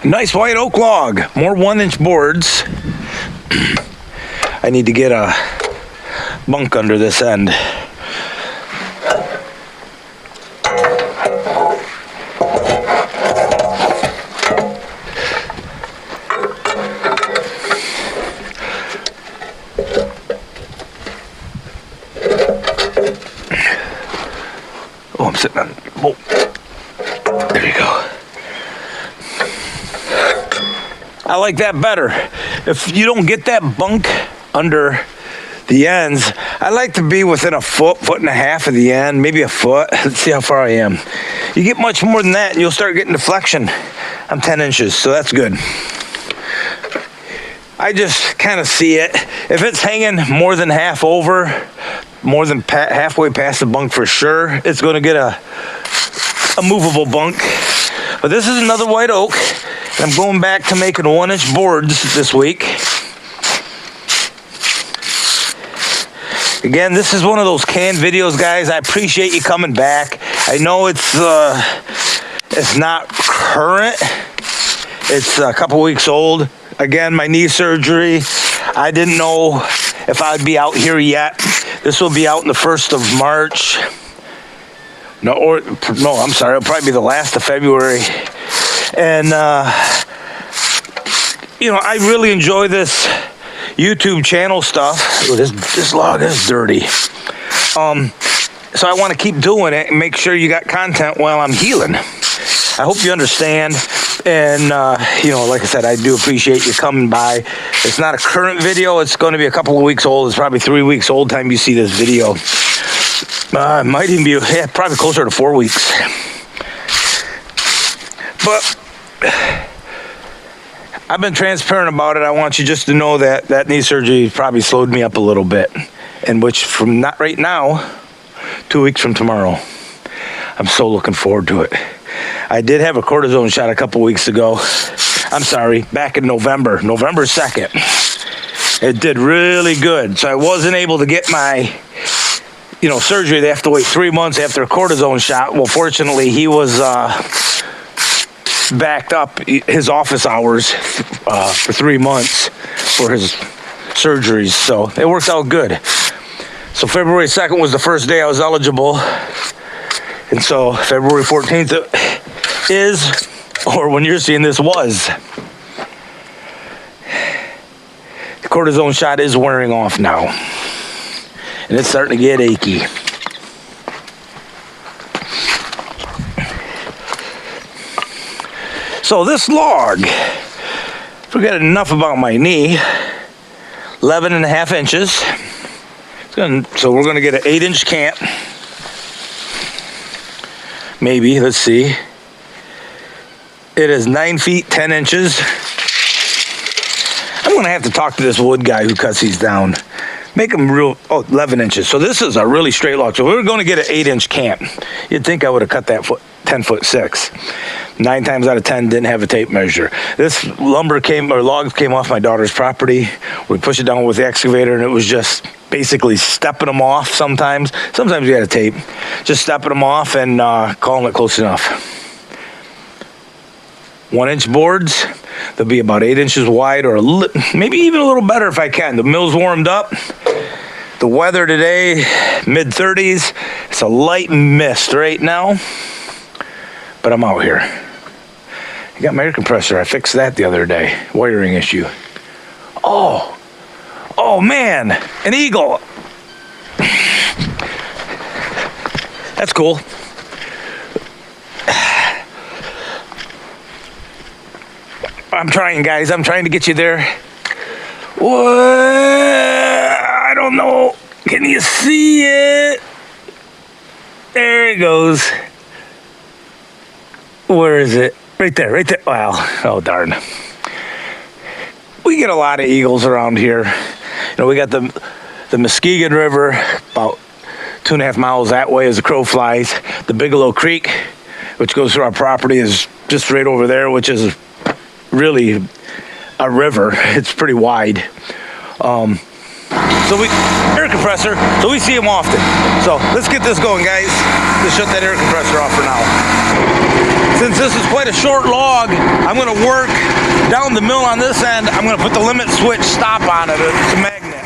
Nice white oak log, more 1-inch boards. I need to get a bunk under this end. Oh, I'm sitting on, oh, there you go. I like that better. If you don't get that bunk under the ends, I like to be within a foot, foot and a half of the end, maybe a foot. Let's see how far I am. You get much more than that and you'll start getting deflection. I'm 10 inches, so that's good. I just kind of see it. If it's hanging more than half over, more than halfway past the bunk for sure, it's going to get a movable bunk. But this is another white oak. I'm going back to making 1-inch boards this week. Again, this is one of those canned videos, guys. I appreciate you coming back. I know it's not current. It's a couple weeks old. Again, my knee surgery. I didn't know if I'd be out here yet. This will be out in the 1st of March. No, I'm sorry. It'll probably be the last of February. And, you know, I really enjoy this YouTube channel stuff. Ooh, this log is dirty. So I want to keep doing it and make sure you got content while I'm healing. I hope you understand. And, you know, like I said, I do appreciate you coming by. It's not a current video. It's going to be a couple of weeks old. It's probably 3 weeks old time you see this video. It might even be, probably closer to 4 weeks. But I've been transparent about it. I want you just to know that that knee surgery probably slowed me up a little bit. And which from not right now, 2 weeks from tomorrow. I'm so looking forward to it. I did have a cortisone shot a couple weeks ago. I'm sorry, back in November 2nd. It did really good. So I wasn't able to get my, you know, surgery. They have to wait 3 months after a cortisone shot. Well, fortunately, he was backed up his office hours for 3 months for his surgeries. So it worked out good. So February 2nd was the first day I was eligible. And so February 14th is, or when you're seeing this, was. The cortisone shot is wearing off now. And it's starting to get achy. So this log, forget enough about my knee, 11.5 inches. So we're gonna get an 8-inch cant. Maybe, let's see. It is 9 feet, 10 inches. I'm gonna have to talk to this wood guy who cuts these down. Make them real, 11 inches. So this is a really straight log. So we're gonna get an 8-inch cant. You'd think I would have cut that 10'6". 9 times out of 10 didn't have a tape measure. This logs came off my daughter's property. We pushed it down with the excavator and it was just basically stepping them off sometimes. Sometimes you had a tape. Just stepping them off and calling it close enough. 1-inch boards. They'll be about 8 inches wide or maybe even a little better if I can. The mill's warmed up. The weather today, mid-30s. It's a light mist right now. But I'm out here. I got my air compressor. I fixed that the other day. Wiring issue. Oh man, an eagle. That's cool. I'm trying, guys. I'm trying to get you there. What? I don't know. Can you see it? There it goes. Where is it? Right there, right there. Wow. Oh, darn. We get a lot of eagles around here. You know, we got the Muskegon River about 2.5 miles that way as the crow flies. The Bigelow Creek, which goes through our property, is just right over there, which is really a river. It's pretty wide. air compressor, so we see them often. So let's get this going, guys. Let's shut that air compressor off for now. Since this is quite a short log, I'm going to work down the mill on this end. I'm going to put the limit switch stop on it. It's a magnet.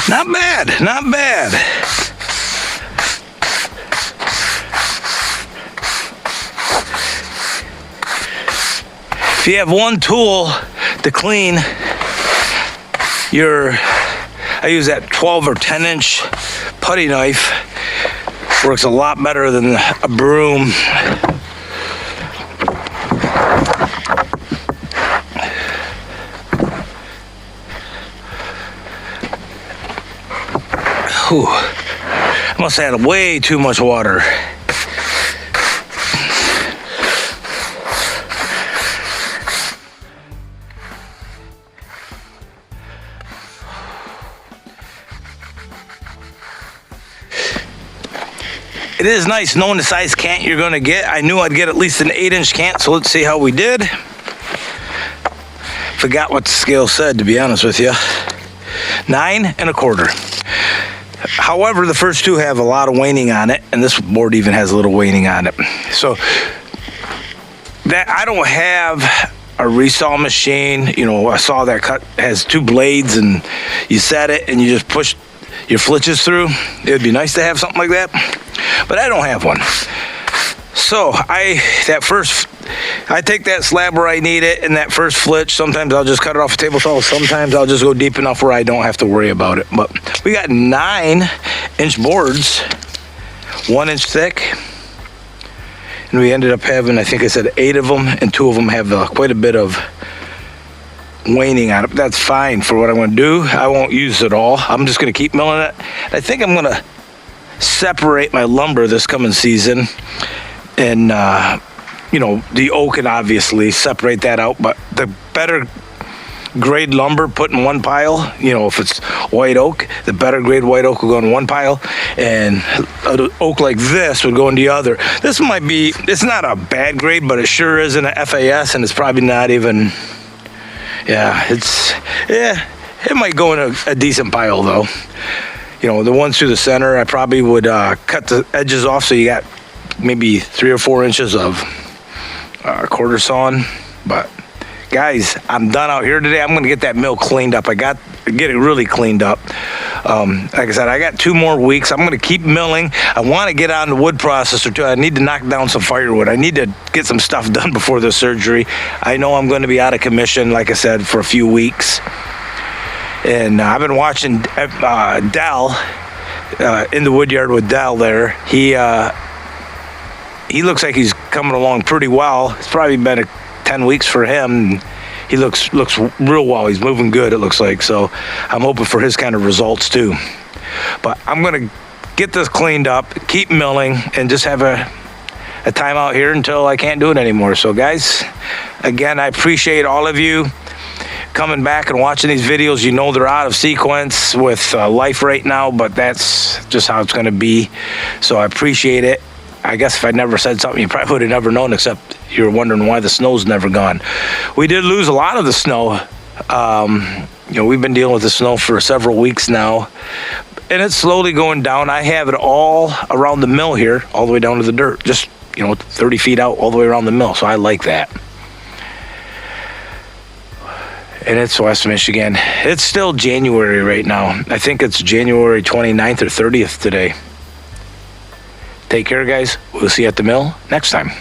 Not bad, not bad. If you have one tool to clean your, I use that 12 or 10 inch putty knife. Works a lot better than a broom. Whew. I must have had way too much water. It is nice knowing the size cant you're going to get. I knew I'd get at least an 8-inch cant, so let's see how we did. Forgot what the scale said, to be honest with you. 9 1/4. However, the first two have a lot of waning on it, and this board even has a little waning on it. So that I don't have a resaw machine. You know, a saw that has 2 blades, and you set it and you just push your flitches through. It would be nice to have something like that, but I don't have one. So I take that slab where I need it, and that first flitch, sometimes I'll just cut it off a table saw, sometimes I'll just go deep enough where I don't have to worry about it. But we got 9-inch boards, 1 inch thick, and we ended up having, I think I said 8 of them, and 2 of them have quite a bit of waning on it. But that's fine for what I'm going to do. I won't use it all. I'm just going to keep milling it. I think I'm going to separate my lumber this coming season, and you know, the oak, and obviously separate that out, but the better grade lumber put in one pile. You know, if it's white oak, the better grade white oak will go in one pile, and an oak like this would go in the other. This might be, it's not a bad grade, but it sure isn't a FAS, and it's probably not even, it might go in a decent pile though. You know, the ones through the center, I probably would cut the edges off so you got maybe 3 or 4 inches of quarter sawn. But guys, I'm done out here today. I'm going to get that mill cleaned up. Get it really cleaned up. Like I said, I got 2 more weeks. I'm going to keep milling. I want to get on the wood processor too. I need to knock down some firewood. I need to get some stuff done before the surgery. I know I'm going to be out of commission, like I said, for a few weeks. And I've been watching Dal in the wood yard with Dal there. He looks like he's coming along pretty well. It's probably been 10 weeks for him. He looks real well. He's moving good, it looks like. So I'm hoping for his kind of results too. But I'm going to get this cleaned up, keep milling, and just have a time out here until I can't do it anymore. So guys, again, I appreciate all of you coming back and watching these videos. You know they're out of sequence with life right now, but that's just how it's going to be. So I appreciate it. I guess if I never said something, you probably would have never known, except you're wondering why the snow's never gone. We did lose a lot of the snow. You know, we've been dealing with the snow for several weeks now, and it's slowly going down. I have it all around the mill here, all the way down to the dirt, just, you know, 30 feet out all the way around the mill. So I like that. And it's West Michigan. It's still January right now. I think it's January 29th or 30th today. Take care, guys. We'll see you at the mill next time.